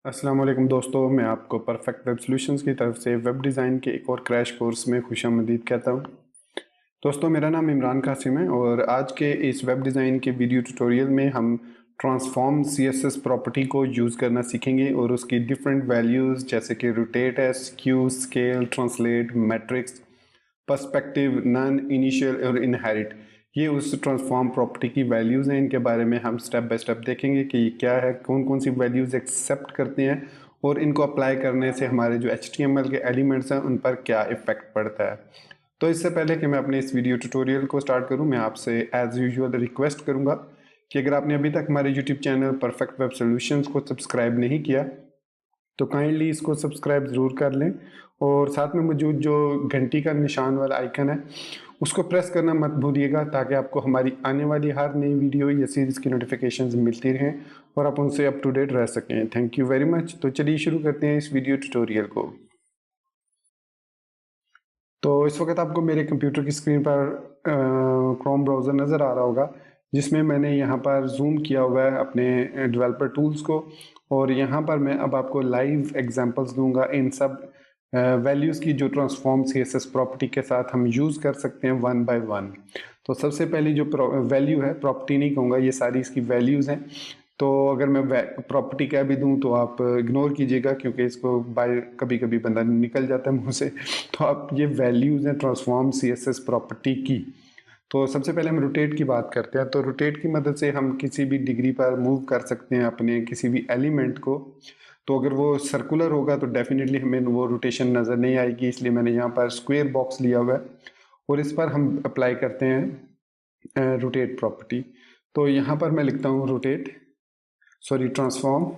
अस्सलाम वालेकुम दोस्तों, मैं आपको परफेक्ट वेब सॉल्यूशंस की तरफ से वेब डिज़ाइन के एक और क्रैश कोर्स में खुशामदीद कहता हूँ। दोस्तों, मेरा नाम इमरान कासिम है और आज के इस वेब डिज़ाइन के वीडियो ट्यूटोरियल में हम ट्रांसफॉर्म सीएसएस प्रॉपर्टी को यूज़ करना सीखेंगे और उसकी डिफरेंट वैल्यूज़ जैसे कि rotate, skew, scale, translate, matrix, perspective, none, initial और इनहेरिट, ये उस ट्रांसफॉर्म प्रॉपर्टी की वैल्यूज़ हैं। इनके बारे में हम स्टेप बाय स्टेप देखेंगे कि ये क्या है, कौन कौन सी वैल्यूज़ एक्सेप्ट करते हैं और इनको अप्लाई करने से हमारे जो HTML के एलिमेंट्स हैं उन पर क्या इफ़ेक्ट पड़ता है। तो इससे पहले कि मैं अपने इस वीडियो ट्यूटोरियल को स्टार्ट करूं, मैं आपसे एज़ यूजुअल रिक्वेस्ट करूंगा कि अगर आपने अभी तक हमारे YouTube channel perfect web solutions को सब्सक्राइब नहीं किया तो काइंडली इसको सब्सक्राइब ज़रूर कर लें और साथ में मौजूद जो घंटी का निशान वाला आइकन है उसको प्रेस करना मत भूलिएगा, ताकि आपको हमारी आने वाली हर नई वीडियो या सीरीज़ की नोटिफिकेशंस मिलती रहें और आप उनसे अप टू डेट रह सकें। Thank you very much. तो चलिए शुरू करते हैं इस वीडियो ट्यूटोरियल को। तो इस वक्त आपको मेरे कंप्यूटर की स्क्रीन पर क्रोम ब्राउज़र नज़र आ रहा होगा, जिसमें मैंने यहाँ पर जूम किया हुआ है अपने डेवलपर टूल्स को और यहाँ पर मैं अब आपको लाइव एग्जांपल्स दूंगा इन सब वैल्यूज़ की जो ट्रांसफॉर्म सीएसएस प्रॉपर्टी के साथ हम यूज़ कर सकते हैं वन बाय वन। तो सबसे पहली जो वैल्यू है, प्रॉपर्टी नहीं कहूँगा, ये सारी इसकी वैल्यूज़ हैं। तो अगर मैं प्रॉपर्टी कह भी दूं तो आप इग्नोर कीजिएगा, क्योंकि इसको बाय कभी कभी बंदा निकल जाता है मुंह से। तो आप ये वैल्यूज़ हैं ट्रांसफॉर्म सीएसएस प्रॉपर्टी की। तो सबसे पहले हम रोटेट की बात करते हैं। तो रोटेट की मदद से हम किसी भी डिग्री पर मूव कर सकते हैं अपने किसी भी एलिमेंट को। तो अगर वो सर्कुलर होगा तो डेफिनेटली हमें वो रोटेशन नज़र नहीं आएगी, इसलिए मैंने यहाँ पर स्क्वायर बॉक्स लिया हुआ है और इस पर हम अप्लाई करते हैं रोटेट प्रॉपर्टी। तो यहाँ पर मैं लिखता हूँ ट्रांसफॉर्म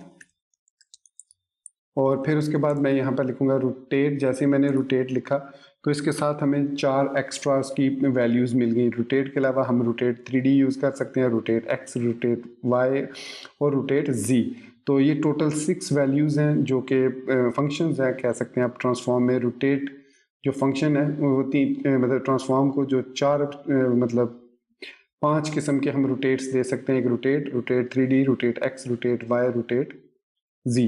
और फिर उसके बाद मैं यहाँ पर लिखूँगा रोटेट। जैसे मैंने रोटेट लिखा तो इसके साथ हमें 4 एक्स्ट्रास की वैल्यूज़ मिल गई। रोटेट के अलावा हम रोटेट 3D यूज़ कर सकते हैं, रोटेट एक्स, रोटेट वाई और रोटेट जी। तो ये टोटल 6 वैल्यूज़ हैं जो कि फंक्शंस हैं, कह सकते हैं आप ट्रांसफॉर्म में। रोटेट जो फंक्शन है वो मतलब ट्रांसफॉर्म को जो 4 मतलब 5 किस्म के हम रोटेट्स दे सकते हैं। एक rotate, rotate 3D, rotate X, rotate Y, rotate Z.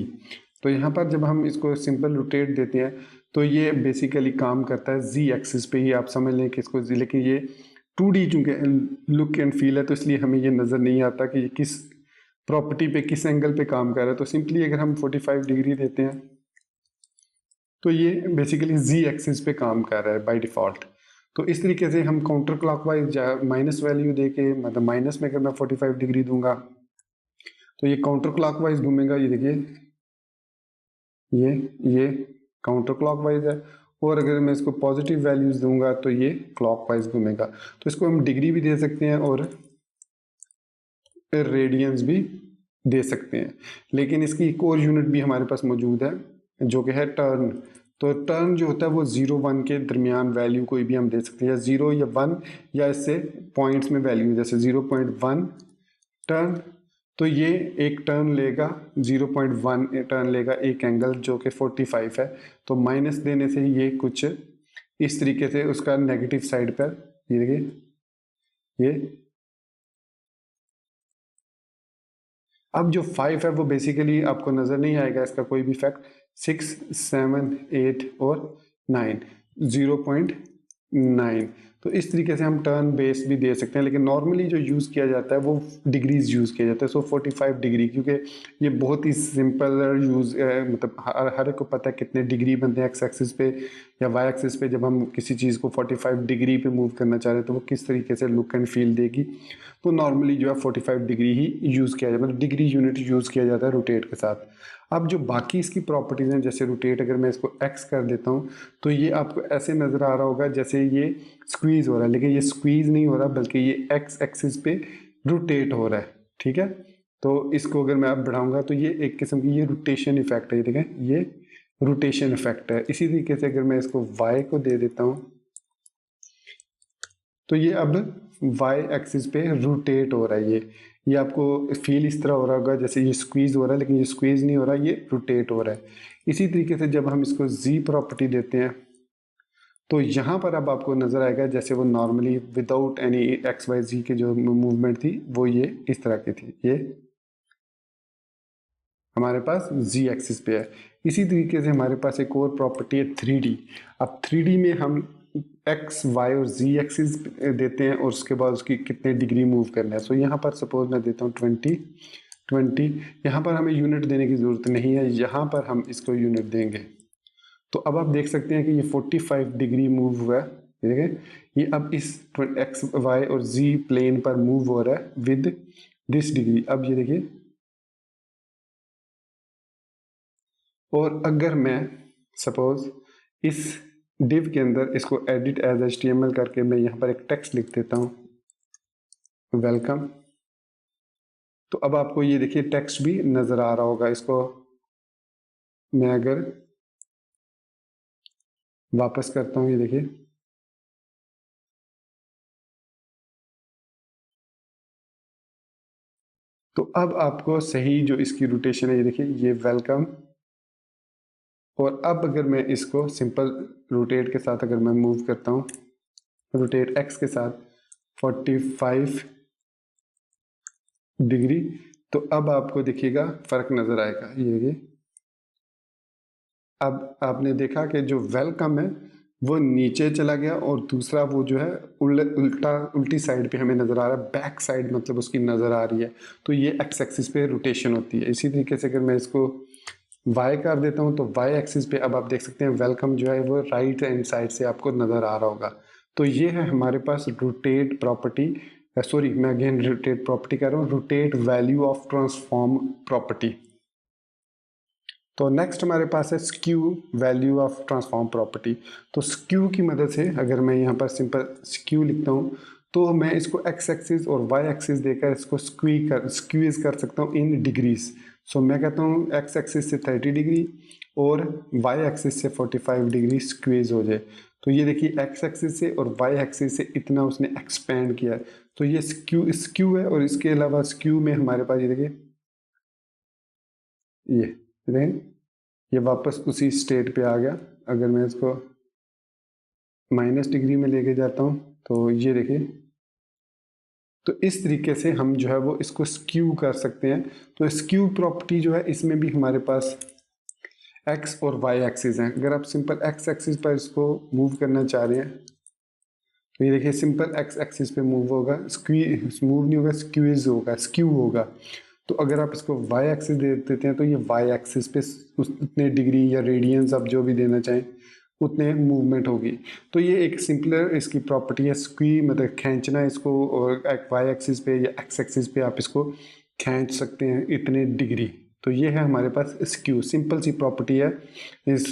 तो यहाँ पर जब हम इसको सिंपल रोटेट देते हैं तो ये बेसिकली काम करता है जी एक्सिस पे ही, आप समझ लें कि इसको जी। लेकिन ये 2D चूँकि लुक एंड फील है तो इसलिए हमें ये नज़र नहीं आता कि ये किस प्रॉपर्टी पे, किस एंगल पे काम कर रहा है। तो सिंपली अगर हम 45 डिग्री देते हैं तो ये बेसिकली जी एक्सिस पे काम कर रहा है बाय डिफ़ॉल्ट। तो इस तरीके से हम काउंटर क्लॉकवाइज या माइनस वैल्यू दे के, मतलब माइनस में अगर मैं 45 डिग्री दूंगा तो ये काउंटर क्लॉकवाइज घूमेगा। ये देखिए, ये काउंटर क्लॉकवाइज है। और अगर मैं इसको पॉजिटिव वैल्यूज दूंगा तो ये क्लॉकवाइज घूमेगा। तो इसको हम डिग्री भी दे सकते हैं और रेडियंस भी दे सकते हैं। लेकिन इसकी एक और यूनिट भी हमारे पास मौजूद है जो कि है टर्न। तो टर्न जो होता है वो 0-1 के दरमियान वैल्यू कोई भी हम दे सकते हैं, 0 या 1 या इससे पॉइंट्स में वैल्यू, जैसे 0.1 टर्न। तो ये एक टर्न लेगा, 0.1 टर्न लेगा एक एंगल जो कि 45 है। तो माइनस देने से ये कुछ इस तरीके से उसका नेगेटिव साइड पर, ये देखिए, ये अब जो 5 है वो बेसिकली आपको नज़र नहीं आएगा इसका कोई भी इफेक्ट। 6, 7, 8 और 9, 0.9। तो इस तरीके से हम टर्न बेस भी दे सकते हैं, लेकिन नॉर्मली जो यूज़ किया जाता है वो डिग्रीज यूज़ किया जाता है। सो 45 डिग्री, क्योंकि ये बहुत ही सिंपल यूज़, मतलब हर एक को पता है कितने डिग्री बनते हैं एक्स एक्सिस पे या वाई एक्सिस पे। जब हम किसी चीज़ को 45 डिग्री पे मूव करना चाह रहे हैं तो वो किस तरीके से लुक एंड फील देगी। तो नॉर्मली जो है 45 डिग्री ही यूज़ किया जाता है, मतलब डिग्री यूनिट यूज़ किया जाता है रोटेट के साथ। अब जो बाकी इसकी प्रॉपर्टीज़ हैं, जैसे रोटेट अगर मैं इसको एक्स कर देता हूँ तो ये आपको ऐसे नज़र आ रहा होगा जैसे ये स्क्वीज़ हो रहा है, लेकिन ये स्क्वीज़ नहीं हो रहा बल्कि ये एक्स एक्सिस पे रोटेट हो रहा है। ठीक है, तो इसको अगर मैं अब बढ़ाऊंगा तो ये एक किस्म की ये रोटेशन इफेक्ट है। ये देखें, ये रोटेशन इफेक्ट है। इसी तरीके से अगर मैं इसको वाई को दे देता हूँ तो ये अब वाई एक्सिस पे रोटेट हो रहा है। ये आपको फील इस तरह हो रहा होगा जैसे ये स्क्वीज़ हो रहा है, लेकिन ये स्क्वीज़ नहीं हो रहा, ये रोटेट हो रहा है। इसी तरीके से जब हम इसको जी प्रॉपर्टी देते हैं तो यहाँ पर अब आपको नज़र आएगा जैसे वो normally without any X Y Z की जो मूवमेंट थी वो ये इस तरह की थी। हमारे पास जी एक्सिस पे है। इसी तरीके से हमारे पास एक और प्रॉपर्टी है 3D। अब 3D में हम एक्स वाई और जी एक्सिस देते हैं और उसके बाद उसकी कितने डिग्री मूव करना है। सो यहाँ पर सपोज मैं देता हूँ 20। यहाँ पर हमें यूनिट देने की ज़रूरत नहीं है, यहाँ पर हम इसको यूनिट देंगे। तो अब आप देख सकते हैं कि ये 45 डिग्री मूव हुआ है। देखें, ये अब इस एक्स वाई और जी प्लेन पर मूव हो रहा है विद दिस डिग्री। अब ये देखिए, और अगर मैं सपोज इस डिव के अंदर इसको एडिट एज HTML करके मैं यहाँ पर एक टेक्स्ट लिख देता हूँ, वेलकम। तो अब आपको ये देखिए टेक्स्ट भी नजर आ रहा होगा। इसको मैं अगर वापस करता हूँ, ये देखिए, तो अब आपको सही जो इसकी रोटेशन है, ये देखिए, ये वेलकम। और अब अगर मैं इसको सिंपल रोटेट के साथ अगर मैं मूव करता हूँ, रोटेट एक्स के साथ 45 डिग्री, तो अब आपको देखिएगा फर्क नजर आएगा। ये देखिए, अब आपने देखा कि जो वेलकम है वो नीचे चला गया और दूसरा वो जो है उल्टी साइड पे हमें नजर आ रहा है, बैक साइड मतलब उसकी नजर आ रही है। तो ये एक्स एक्सिस पे रोटेशन होती है। इसी तरीके से अगर मैं इसको वाई कर देता हूँ तो वाई एक्सिस पे अब आप देख सकते हैं वेलकम जो है वो राइट हैंड साइड से आपको नजर आ रहा होगा। तो ये है हमारे पास रोटेट प्रॉपर्टी, सॉरी मैं अगेन रोटेट प्रॉपर्टी कह रहा हूँ, rotate value of transform property. तो नेक्स्ट हमारे पास है skew value of transform property. तो स्क्यू की मदद से अगर मैं यहाँ पर सिंपल स्क्यू लिखता हूँ तो मैं इसको एक्स एक्सिस और वाई एक्सिस देकर इसको स्क्वीज कर सकता हूँ इन डिग्रीज। सो मैं कहता हूँ एक्स एक्सिस से 30 डिग्री और वाई एक्सिस से 45 डिग्री स्क्वीज हो जाए। तो ये देखिए एक्स एक्सिस से और वाई एक्सिस से इतना उसने एक्सपेंड किया है। तो ये स्क्यू है। और इसके अलावा स्क्यू में हमारे पास ये देखिए, ये देखें, ये वापस उसी स्टेट पे आ गया। अगर मैं इसको माइनस डिग्री में लेके जाता हूँ तो ये देखिए, तो इस तरीके से हम जो है वो इसको स्क्यू कर सकते हैं। तो स्क्यू प्रॉपर्टी जो है इसमें भी हमारे पास एक्स और वाई एक्सिस हैं। अगर आप सिंपल एक्स एक्सिस पर इसको मूव करना चाह रहे हैं तो ये देखिए सिंपल एक्स एक्सिस पे मूव होगा, मूव नहीं होगा, स्क्वीज होगा, स्क्यू होगा। तो अगर आप इसको वाई एक्सिस दे देते हैं तो ये वाई एक्सिस पे उतने डिग्री या रेडियंस आप जो भी देना चाहें उतने मूवमेंट होगी। तो ये एक सिंपलर इसकी प्रॉपर्टी है, स्क्वी मतलब खींचना इसको, और वाई एक्सिस पे या एक्स एक्सिस पे आप इसको खींच सकते हैं इतने डिग्री। तो ये है हमारे पास स्क्यू, सिंपल सी प्रॉपर्टी है इस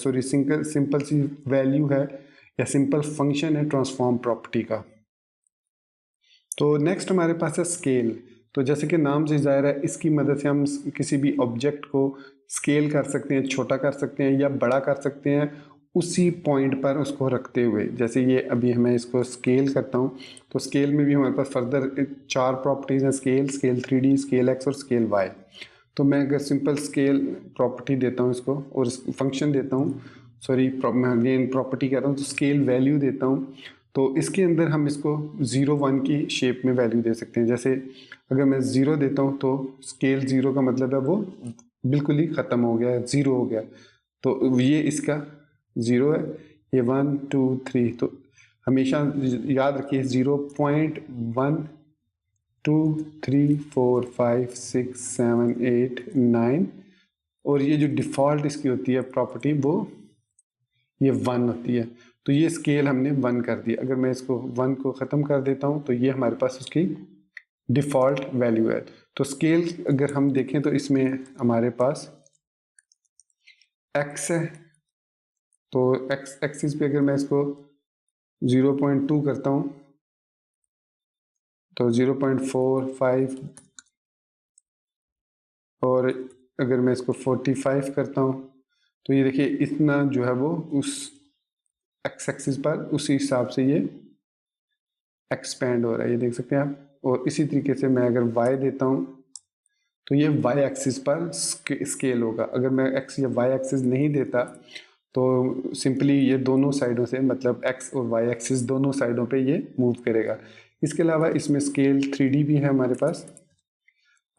सॉरी सिंपल सी वैल्यू है या सिंपल फंक्शन है ट्रांसफॉर्म प्रॉपर्टी का। तो नेक्स्ट हमारे पास है स्केल। तो जैसे कि नाम से जाहिर है इसकी मदद से हम किसी भी ऑब्जेक्ट को स्केल कर सकते हैं, छोटा कर सकते हैं या बड़ा कर सकते हैं उसी पॉइंट पर उसको रखते हुए। जैसे ये अभी मैं इसको स्केल करता हूँ तो स्केल में भी हमारे पास फर्दर 4 प्रॉपर्टीज हैं, स्केल 3D, स्केल एक्स और स्केल वाई। तो मैं अगर सिंपल स्केल प्रॉपर्टी देता हूँ इसको और फंक्शन देता हूँ, सॉरी मैं अगेन प्रॉपर्टी कह रहा हूँ, तो स्केल वैल्यू देता हूँ। तो इसके अंदर हम इसको 0 1 की शेप में वैल्यू दे सकते हैं। जैसे अगर मैं 0 देता हूँ तो स्केल 0 का मतलब है वो बिल्कुल ही ख़त्म हो गया है, 0 हो गया। तो ये इसका 0 है, ये 1 2 3। तो हमेशा याद रखिए 0.1 2 3 4 5 6 7 8 9, और ये जो डिफ़ॉल्ट इसकी होती है प्रॉपर्टी वो ये 1 होती है। तो ये स्केल हमने 1 कर दिया। अगर मैं इसको 1 को ख़त्म कर देता हूँ तो ये हमारे पास उसकी डिफ़ॉल्ट वैल्यू है। तो स्केल अगर हम देखें तो इसमें हमारे पास x है। तो x एक्सिस पे अगर मैं इसको 0.2 करता हूँ तो 0.45, और अगर मैं इसको 45 करता हूँ तो ये देखिए इतना जो है वो उस एक्स एक्सिस पर उसी हिसाब से ये एक्सपेंड हो रहा है, ये देख सकते हैं आप। और इसी तरीके से मैं अगर y देता हूँ तो ये y एक्सिस पर स्केल होगा। अगर मैं x या y एक्सिस नहीं देता तो सिंपली ये दोनों साइडों से मतलब x और y एक्सिस दोनों साइडों पे ये मूव करेगा। इसके अलावा इसमें स्केल 3D भी है हमारे पास।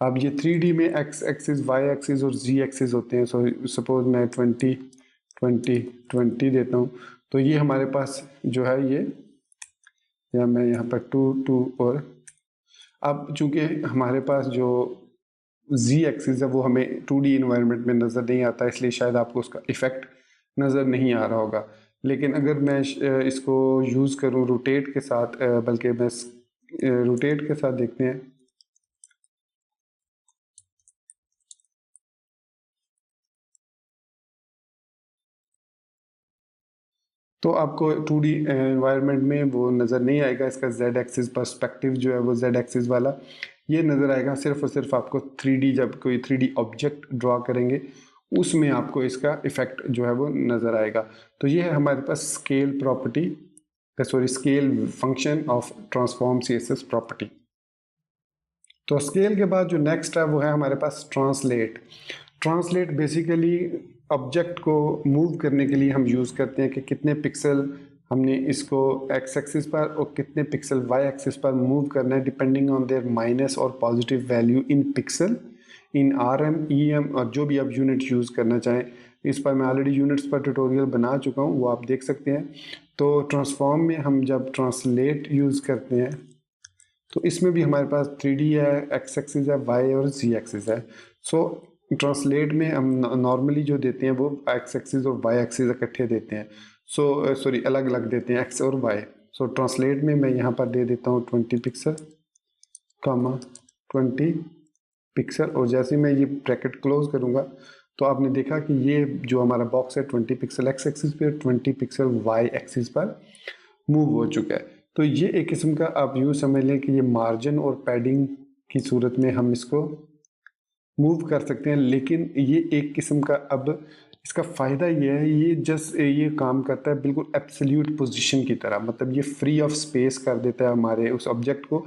अब ये 3D में एक्स एक्सिस, वाई एक्सिस और जी एक्सिस होते हैं। सो सपोज मैं 20 20 20 देता हूँ, तो ये हमारे पास जो है ये, या मैं यहाँ पर 2 2 और अब चूंकि हमारे पास जो जी एक्सिस है वो हमें 2D इन्वायरमेंट में नज़र नहीं आता, इसलिए शायद आपको उसका इफेक्ट नज़र नहीं आ रहा होगा। लेकिन अगर मैं इसको यूज़ करूँ रोटेट के साथ, बल्कि मैं रोटेट के साथ देखते हैं, तो आपको 2D एनवायरनमेंट में वो नज़र नहीं आएगा। इसका जेड एक्सिस पर्सपेक्टिव जो है वो जेड एक्सिस वाला ये नज़र आएगा। सिर्फ और सिर्फ आपको 3D, जब कोई 3D ऑब्जेक्ट ड्रॉ करेंगे उसमें आपको इसका इफेक्ट जो है वो नज़र आएगा। तो ये है हमारे पास scale property, sorry scale function of transform CSS property. तो स्केल के बाद जो नेक्स्ट है वो है हमारे पास ट्रांसलेट। ट्रांसलेट बेसिकली ऑब्जेक्ट को मूव करने के लिए हम यूज़ करते हैं कि कितने पिक्सल हमने इसको एक्स एक्सिस पर और कितने पिक्सल वाई एक्सिस पर मूव करना है, डिपेंडिंग ऑन देयर माइनस और positive value in pixel, in RM, EM और जो भी आप यूनिट यूज़ करना चाहें। इस पर मैं ऑलरेडी यूनिट्स पर ट्यूटोरियल बना चुका हूँ, वो आप देख सकते हैं। तो ट्रांसफॉर्म में हम जब ट्रांसलेट यूज़ करते हैं तो इसमें भी हमारे पास 3D है, एक्स एक्सिस है, वाई और जी एक्सिस है। सो ट्रांसलेट में हम नॉर्मली जो देते हैं वो एक्स एक्सिस और वाई एक्सिस इकट्ठे देते हैं। सो सॉरी अलग अलग देते हैं, एक्स और वाई। सो ट्रांसलेट में मैं यहाँ पर दे देता हूँ 20 पिक्सल कामा 20 पिक्सल, और जैसे मैं ये ब्रैकेट क्लोज करूँगा तो आपने देखा कि ये जो हमारा बॉक्स है 20 पिक्सल एक्स एक्सिस पे, 20 पिक्सल वाई एक्सिस पर मूव हो चुका है। तो ये एक किस्म का आप यूँ समझ लें कि ये मार्जिन और पैडिंग की सूरत में हम इसको मूव कर सकते हैं। लेकिन ये एक किस्म का, अब इसका फ़ायदा ये है, ये जस्ट ये काम करता है बिल्कुल एब्सोल्यूट पोजीशन की तरह, मतलब ये फ्री ऑफ स्पेस कर देता है हमारे उस ऑब्जेक्ट को।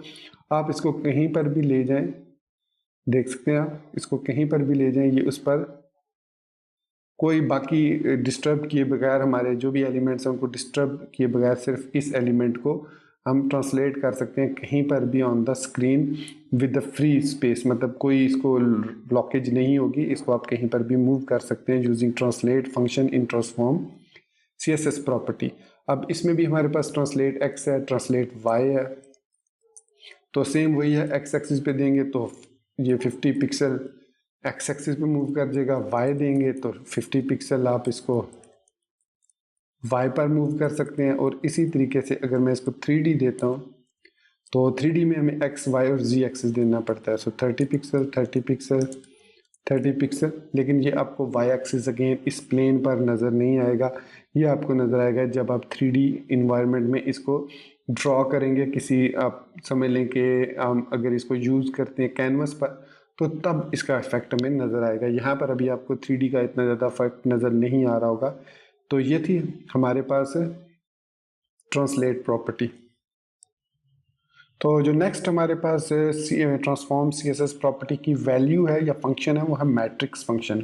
आप इसको कहीं पर भी ले जाएं, देख सकते हैं आप इसको कहीं पर भी ले जाएं, ये उस पर कोई बाकी डिस्टर्ब किए बगैर, हमारे जो भी एलिमेंट्स हैं उनको डिस्टर्ब किए बगैर सिर्फ इस एलिमेंट को हम ट्रांसलेट कर सकते हैं कहीं पर भी on the screen with the free space, मतलब कोई इसको ब्लॉकेज नहीं होगी। इसको आप कहीं पर भी मूव कर सकते हैं using translate function in transform CSS property. अब इसमें भी हमारे पास ट्रांसलेट एक्स है, ट्रांसलेट वाई है, तो सेम वही है। एक्स एक्सिस पे देंगे तो ये 50 पिक्सल एक्स एक्सिस पे मूव कर जाएगा, वाई देंगे तो 50 पिक्सल आप इसको वाई पर मूव कर सकते हैं। और इसी तरीके से अगर मैं इसको 3D देता हूँ तो 3D में हमें एक्स वाई और जी एक्सिस देना पड़ता है। सो 30 पिक्सल 30 पिक्सल 30 पिक्सल, लेकिन ये आपको वाई एक्सिस अगेन इस प्लेन पर नज़र नहीं आएगा। ये आपको नज़र आएगा जब आप 3D इन्वायरमेंट में इसको ड्रॉ करेंगे किसी, आप समझ लें कि अगर इसको यूज़ करते हैं कैनवस पर तो तब इसका इफेक्ट हमें नज़र आएगा। यहाँ पर अभी आपको 3D का इतना ज़्यादा इफेक्ट नज़र नहीं आ रहा होगा। तो ये थी हमारे पास ट्रांसलेट प्रॉपर्टी। तो जो नेक्स्ट हमारे पास ट्रांसफॉर्म सीएसएस प्रॉपर्टी की वैल्यू है या फंक्शन है वो है मैट्रिक्स फंक्शन।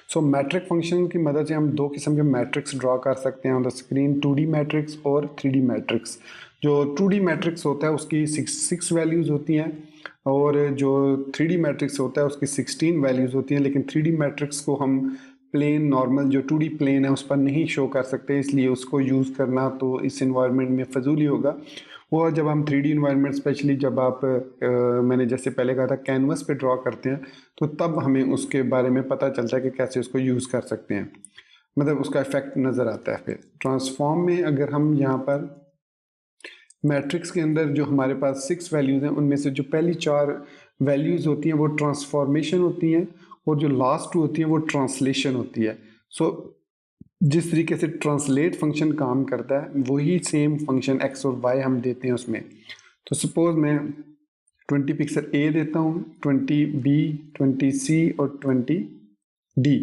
सो मैट्रिक फंक्शन की मदद से हम दो किस्म के मैट्रिक्स ड्रॉ कर सकते हैं on the screen, 2D matrix और 3D मैट्रिक्स। जो 2D मैट्रिक्स होता है उसकी 6 वैल्यूज़ होती हैं और जो 3D मैट्रिक्स होता है उसकी 16 वैल्यूज़ होती हैं। लेकिन 3D मैट्रिक्स को हम प्लेन नॉर्मल जो 2D प्लेन है उस पर नहीं शो कर सकते, इसलिए उसको यूज़ करना तो इस इन्वायरमेंट में फजूली होगा। वो जब हम 3D इन्वायरमेंट स्पेशली जब आप मैंने जैसे पहले कहा था कैनवस पे ड्रॉ करते हैं तो तब हमें उसके बारे में पता चलता है कि कैसे उसको यूज़ कर सकते हैं, मतलब उसका इफेक्ट नज़र आता है। फिर ट्रांसफॉर्म में अगर हम यहाँ पर मैट्रिक्स के अंदर जो हमारे पास 6 वैल्यूज़ हैं उनमें से जो पहली 4 वैल्यूज़ होती हैं वो ट्रांसफॉर्मेशन होती हैं और जो लास्ट 2 होती हैं वो ट्रांसलेशन होती है। सो जिस तरीके से ट्रांसलेट फंक्शन काम करता है वही सेम फंक्शन एक्स और वाई हम देते हैं उसमें। तो सपोज मैं 20 पिक्सल ए देता हूँ, 20 बी, 20 सी और 20 डी।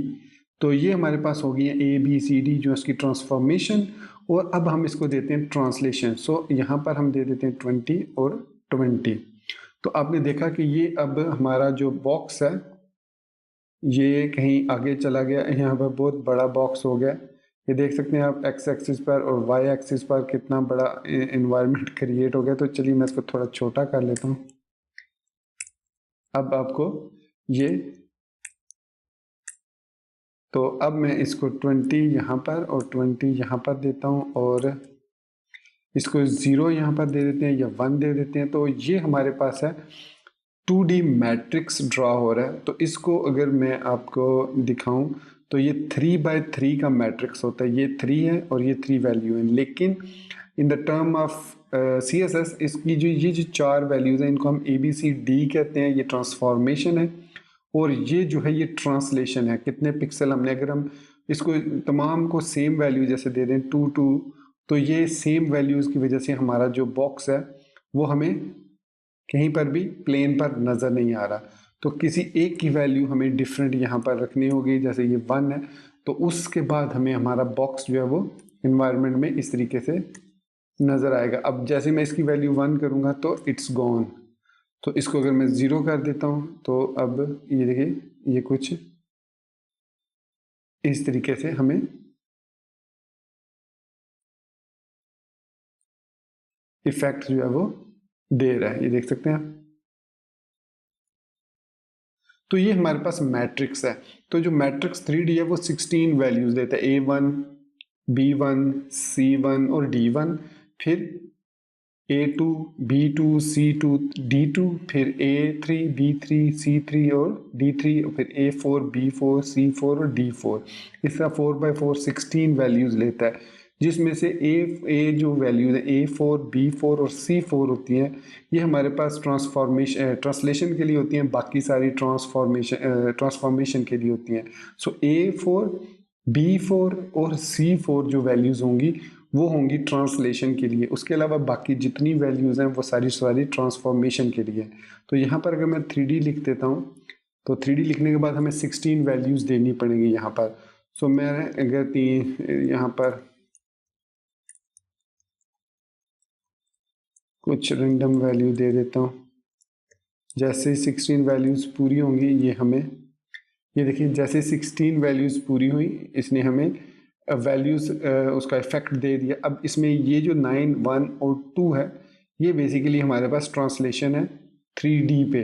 तो ये हमारे पास हो गई है ए बी सी डी जो इसकी ट्रांसफॉर्मेशन, और अब हम इसको देते हैं ट्रांसलेशन। सो यहाँ पर हम दे देते हैं 20 और 20। तो आपने देखा कि ये अब हमारा जो बॉक्स है ये कहीं आगे चला गया, यहाँ पर बहुत बड़ा बॉक्स हो गया। ये देख सकते हैं आप एक्स एक्सिस पर और वाई एक्सिस पर कितना बड़ा इन्वायरमेंट क्रिएट हो गया। तो चलिए मैं इसको थोड़ा छोटा कर लेता हूँ। अब आपको ये, तो अब मैं इसको 20 यहाँ पर और 20 यहाँ पर देता हूँ और इसको 0 यहाँ पर दे देते हैं या 1 दे देते हैं। तो ये हमारे पास है 2D मैट्रिक्स ड्रॉ हो रहा है। तो इसको अगर मैं आपको दिखाऊं तो ये 3x3 का मैट्रिक्स होता है। ये 3 है और ये 3 वैल्यू है, लेकिन in the term of CSS इसकी जो ये जो 4 वैल्यूज़ हैं इनको हम ABCD कहते हैं। ये ट्रांसफॉर्मेशन है और ये जो है ये ट्रांसलेशन है। कितने पिक्सल हमने, अगर हम इसको तमाम को सेम वैल्यू जैसे दे दें 2 2, तो ये सेम वैल्यूज़ की वजह से हमारा जो बॉक्स है वो हमें कहीं पर भी प्लेन पर नज़र नहीं आ रहा। तो किसी एक की वैल्यू हमें डिफरेंट यहाँ पर रखनी होगी, जैसे ये 1 है तो उसके बाद हमें हमारा बॉक्स जो है वो इन्वायरमेंट में इस तरीके से नज़र आएगा। अब जैसे मैं इसकी वैल्यू 1 करूँगा तो इट्स गॉन। तो इसको अगर मैं 0 कर देता हूँ तो अब ये देखिए ये कुछ इस तरीके से हमें इफेक्ट जो है वो दे रहा है। ये देख सकते हैं आप। तो ये हमारे पास मैट्रिक्स है। तो जो मैट्रिक्स 3D है वो 16 वैल्यूज देता है, A1 B1 C1 और D1, फिर A2 B2 C2 D2, फिर A3 B3 C3 और D3, और फिर A4 B4 C4 और D4। इसका 4x4 16 वैल्यूज लेता है, जिसमें से ए जो वैल्यूज है A4 B4 और C4 होती हैं, ये हमारे पास ट्रांसलेशन के लिए होती हैं, बाकी सारी ट्रांसफॉर्मेशन के लिए होती हैं। सो A4 B4 और C4 जो वैल्यूज़ होंगी वो होंगी ट्रांसलेशन के लिए। उसके अलावा बाकी जितनी वैल्यूज़ हैं वो सारी ट्रांसफॉर्मेशन के लिए। तो यहाँ पर अगर मैं 3D लिख देता हूँ तो 3D लिखने के बाद हमें 16 वैल्यूज़ देनी पड़ेंगी यहाँ पर। सो मैं अगर यहाँ पर कुछ रैंडम वैल्यू दे देता हूँ, जैसे 16 वैल्यूज़ पूरी होंगी ये हमें, ये देखिए जैसे 16 वैल्यूज़ पूरी हुई इसने हमें वैल्यूज़ उसका इफेक्ट दे दिया। अब इसमें ये जो 9 1 और 2 है ये बेसिकली हमारे पास ट्रांसलेशन है 3D पे,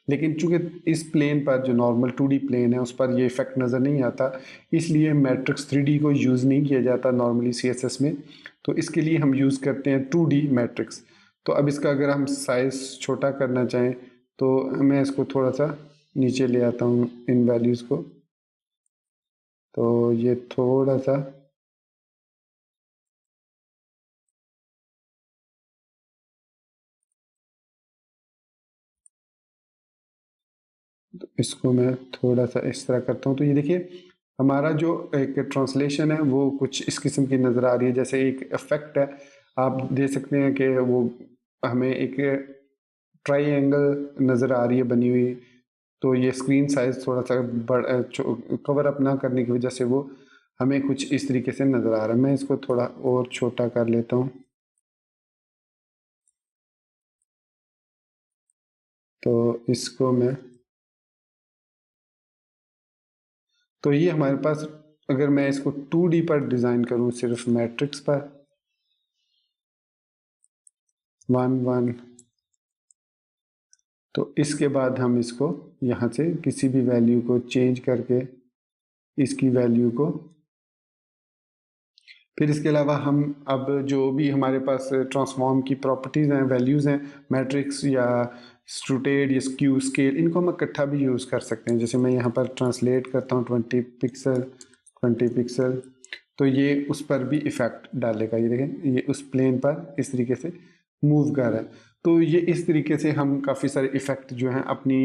लेकिन चूंकि इस प्लेन पर जो नॉर्मल 2D प्लेन है उस पर ये इफेक्ट नज़र नहीं आता, इसलिए मैट्रिक्स 3D को यूज़ नहीं किया जाता नॉर्मली CSS में। तो इसके लिए हम यूज़ करते हैं 2D मैट्रिक्स। तो अब इसका अगर हम साइज़ छोटा करना चाहें तो मैं इसको थोड़ा सा नीचे ले आता हूँ इन वैल्यूज़ को, तो ये थोड़ा सा तो इसको मैं थोड़ा सा इस तरह करता हूँ। तो ये देखिए हमारा जो एक ट्रांसलेशन है वो कुछ इस किस्म की नज़र आ रही है, जैसे एक इफेक्ट है। आप दे सकते हैं कि वो हमें एक ट्राइएंगल नज़र आ रही है बनी हुई, तो ये स्क्रीन साइज़ थोड़ा सा कवर अप ना करने की वजह से वो हमें कुछ इस तरीके से नज़र आ रहा है। मैं इसको थोड़ा और छोटा कर लेता हूँ, तो इसको मैं, तो ये हमारे पास, अगर मैं इसको 2D पर डिज़ाइन करूँ सिर्फ मैट्रिक्स पर 1 1, तो इसके बाद हम इसको यहाँ से किसी भी वैल्यू को चेंज करके इसकी वैल्यू को, फिर इसके अलावा हम अब जो भी हमारे पास ट्रांसफॉर्म की प्रॉपर्टीज़ हैं वैल्यूज़ हैं मैट्रिक्स या स्ट्रूटेड या स्क्यू स्केल, इनको हम इकट्ठा भी यूज़ कर सकते हैं। जैसे मैं यहाँ पर ट्रांसलेट करता हूँ 20 पिक्सल 20 पिक्सल, तो ये उस पर भी इफ़ेक्ट डालेगा। ये देखें ये उस प्लेन पर इस तरीके से मूव कर रहा है। तो ये इस तरीके से हम काफ़ी सारे इफ़ेक्ट जो हैं अपनी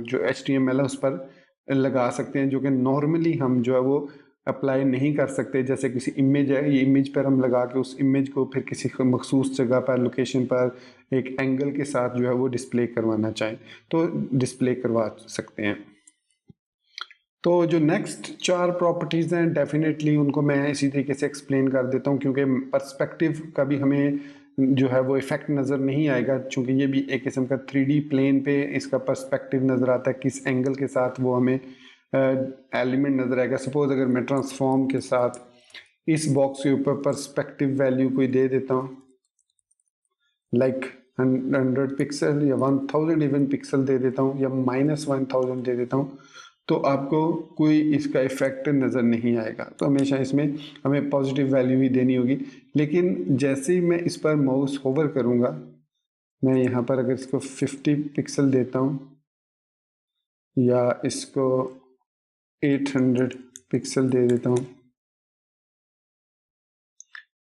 जो HTML है उस पर लगा सकते हैं, जो कि नॉर्मली हम जो है वो अप्लाई नहीं कर सकते। जैसे किसी इमेज है, ये इमेज पर हम लगा के उस इमेज को फिर किसी मखसूस जगह पर लोकेशन पर एक एंगल के साथ जो है वो डिस्प्ले करवाना चाहें तो डिस्प्ले करवा सकते हैं। तो जो नेक्स्ट 4 प्रॉपर्टीज़ हैं डेफिनेटली उनको मैं इसी तरीके से एक्सप्लेन कर देता हूँ, क्योंकि पर्सपेक्टिव का भी हमें जो है वो इफ़ेक्ट नज़र नहीं आएगा, क्योंकि ये भी एक किस्म का 3D प्लेन पे इसका पर्सपेक्टिव नज़र आता है, किस एंगल के साथ वो हमें एलिमेंट नज़र आएगा। सपोज़ अगर मैं ट्रांसफॉर्म के साथ इस बॉक्स के ऊपर पर्सपेक्टिव वैल्यू कोई दे देता हूँ लाइक 100 पिक्सल या 1000 इवन पिक्सल दे देता हूँ या -1000 दे देता हूँ, तो आपको कोई इसका इफेक्ट नज़र नहीं आएगा। तो हमेशा इसमें हमें पॉजिटिव वैल्यू ही देनी होगी। लेकिन जैसे ही मैं इस पर माउस होवर करूँगा, मैं यहाँ पर अगर इसको 50 पिक्सल देता हूँ या इसको 800 पिक्सल दे देता हूँ,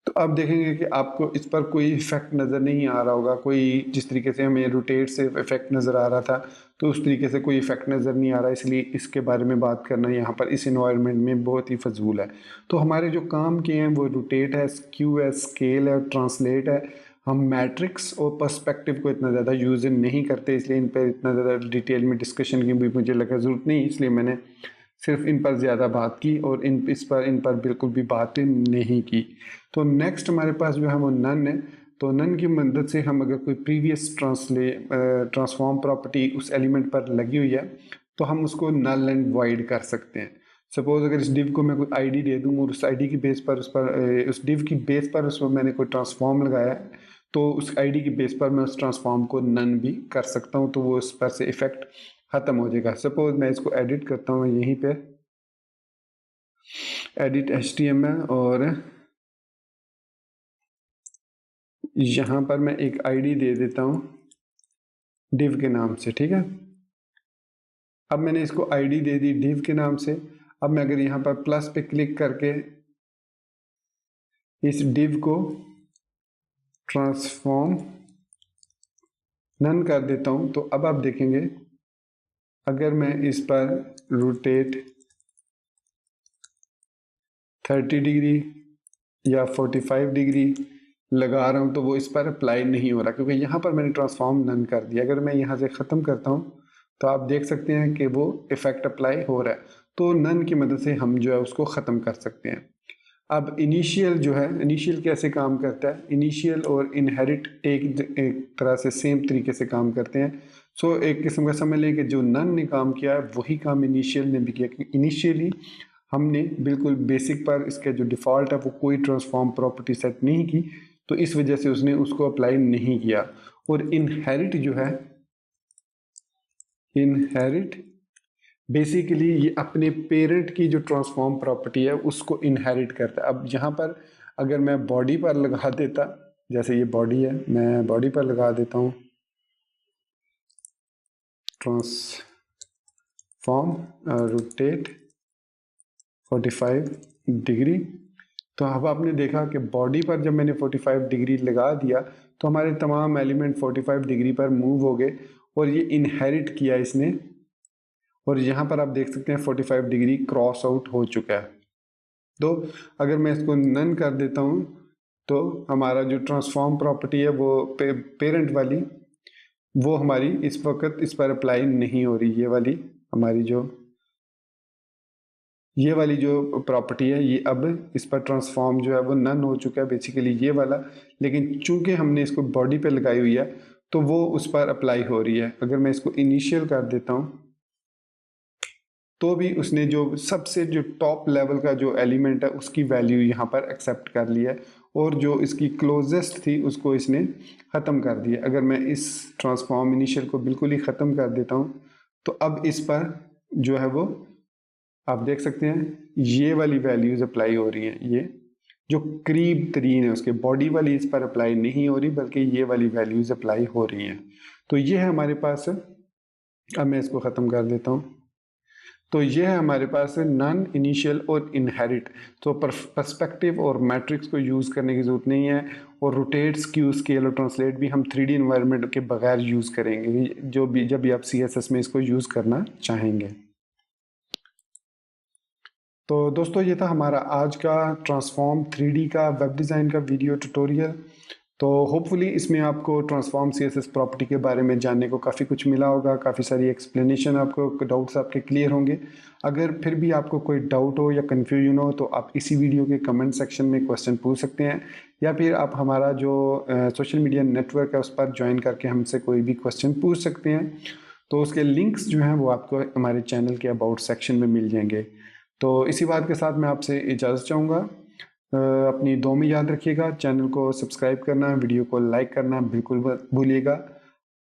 तो आप देखेंगे कि आपको इस पर कोई इफेक्ट नज़र नहीं आ रहा होगा। कोई जिस तरीके से हमें रोटेट से इफेक्ट नज़र आ रहा था, तो उस तरीके से कोई इफेक्ट नज़र नहीं आ रहा, इसलिए इसके बारे में बात करना यहाँ पर इस इन्वायरमेंट में बहुत ही फजूल है। तो हमारे जो काम किए हैं वो रोटेट है, स्क्यू है, स्केल है, ट्रांसलेट है। हम मैट्रिक्स और पर्सपेक्टिव को इतना ज़्यादा यूज़ नहीं करते, इसलिए इन पर इतना ज़्यादा डिटेल में डिस्कशन की भी मुझे लगा ज़रूरत नहीं, इसलिए मैंने सिर्फ इन पर ज़्यादा बात की और इन पर बिल्कुल भी बात नहीं की। तो नेक्स्ट हमारे पास जो है वो नन है। तो नन की मदद से हम अगर कोई प्रीवियस ट्रांसफॉर्म प्रॉपर्टी उस एलिमेंट पर लगी हुई है, तो हम उसको नल एंड वॉइड कर सकते हैं। सपोज अगर इस डिव को मैं कोई आईडी दे दूँ और उस आईडी की बेस पर उस डिव की बेस पर उस पर मैंने कोई ट्रांसफॉर्म लगाया है, तो उस आईडी की बेस पर मैं उस ट्रांसफॉर्म को नन भी कर सकता हूँ, तो वो उस पर से इफेक्ट खत्म हो जाएगा। सपोज मैं इसको एडिट करता हूँ यहीं पे, एडिट HTML, और यहाँ पर मैं एक आईडी दे देता हूँ div के नाम से, ठीक है। अब मैंने इसको आईडी दे दी div के नाम से। अब मैं अगर यहाँ पर प्लस पे क्लिक करके इस div को ट्रांसफॉर्म नन कर देता हूँ, तो अब आप देखेंगे अगर मैं इस पर रोटेट 30 डिग्री या 45 डिग्री लगा रहा हूँ, तो वो इस पर अप्लाई नहीं हो रहा, क्योंकि यहाँ पर मैंने ट्रांसफॉर्म नन कर दिया। अगर मैं यहाँ से ख़त्म करता हूँ, तो आप देख सकते हैं कि वो इफ़ेक्ट अप्लाई हो रहा है। तो नन की मदद से हम जो है उसको ख़त्म कर सकते हैं। अब इनिशियल जो है, इनिशियल कैसे काम करता है? इनिशियल और इनहेरिट एक तरह से सेम तरीके से काम करते हैं। सो एक किस्म का समझ लें कि जो नन ने काम किया है वही काम इनिशियल ने भी किया, क्योंकि इनिशियली हमने बिल्कुल बेसिक पर इसके जो डिफ़ॉल्ट है वो कोई ट्रांसफॉर्म प्रॉपर्टी सेट नहीं की, तो इस वजह से उसने उसको अप्लाई नहीं किया। और इनहेरिट जो है, इनहेरिट बेसिकली ये अपने पेरेंट की जो ट्रांसफॉर्म प्रॉपर्टी है उसको इनहेरिट करता है। अब यहाँ पर अगर मैं बॉडी पर लगा देता, जैसे ये बॉडी है, मैं बॉडी पर लगा देता हूँ ट्रांसफॉर्म रोटेट 45 डिग्री, तो अब आपने देखा कि बॉडी पर जब मैंने 45 डिग्री लगा दिया, तो हमारे तमाम एलिमेंट 45 डिग्री पर मूव हो गए और ये इनहेरिट किया इसने। और यहाँ पर आप देख सकते हैं 45 डिग्री क्रॉस आउट हो चुका है। तो अगर मैं इसको नन कर देता हूँ, तो हमारा जो ट्रांसफॉर्म प्रॉपर्टी है वो पेरेंट वाली, वो हमारी इस वक्त इस पर अप्लाई नहीं हो रही। ये वाली हमारी ये वाली जो प्रॉपर्टी है ये अब इस पर ट्रांसफॉर्म जो है वो नन हो चुका है, बेसिकली ये वाला। लेकिन चूंकि हमने इसको बॉडी पे लगाई हुई है, तो वो उस पर अप्लाई हो रही है। अगर मैं इसको इनिशियल कर देता हूँ, तो भी उसने जो टॉप लेवल का जो एलिमेंट है उसकी वैल्यू यहाँ पर एक्सेप्ट कर लिया है, और जो इसकी क्लोजेस्ट थी उसको इसने ख़त्म कर दिया। अगर मैं इस ट्रांसफॉर्म इनिशियल को बिल्कुल ही ख़त्म कर देता हूँ, तो अब इस पर जो है वो आप देख सकते हैं ये वाली वैल्यूज़ अप्लाई हो रही हैं। ये जो करीब तरीन है उसके बॉडी वाली इस पर अप्लाई नहीं हो रही, बल्कि ये वाली वैल्यूज़ अप्लाई हो रही हैं। तो ये है हमारे पास। अब मैं इसको ख़त्म कर देता हूँ। तो ये है हमारे पास नन, इनिशियल और इनहेरिट। तो पर्सपेक्टिव और मैट्रिक्स को यूज़ करने की ज़रूरत नहीं है, और रोटेट, स्क्यू, स्केल और ट्रांसलेट भी हम 3D इन्वायरमेंट के बगैर यूज़ करेंगे जब भी आप CSS में इसको यूज़ करना चाहेंगे। तो दोस्तों ये था हमारा आज का ट्रांसफॉर्म 3D का वेब डिज़ाइन का वीडियो ट्यूटोरियल। तो होपफुली इसमें आपको ट्रांसफॉर्म CSS प्रॉपर्टी के बारे में जानने को काफ़ी कुछ मिला होगा, काफ़ी सारी एक्सप्लेनेशन, आपको डाउट्स आपके क्लियर होंगे। अगर फिर भी आपको कोई डाउट हो या कन्फ्यूजन हो, तो आप इसी वीडियो के कमेंट सेक्शन में क्वेश्चन पूछ सकते हैं, या फिर आप हमारा जो सोशल मीडिया नेटवर्क है उस पर ज्वाइन करके हमसे कोई भी क्वेश्चन पूछ सकते हैं। तो उसके लिंक्स जो हैं वो आपको हमारे चैनल के अबाउट सेक्शन में मिल जाएंगे। तो इसी बात के साथ मैं आपसे इजाज़त चाहूँगा। अपनी दुआ में याद रखिएगा। चैनल को सब्सक्राइब करना, वीडियो को लाइक करना बिल्कुल मत भूलिएगा।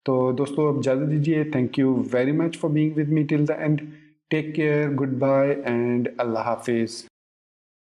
तो दोस्तों अब इजाज़त दीजिए। Thank you very much for being with me till the end. Take care, goodbye and अल्लाह हाफिज़।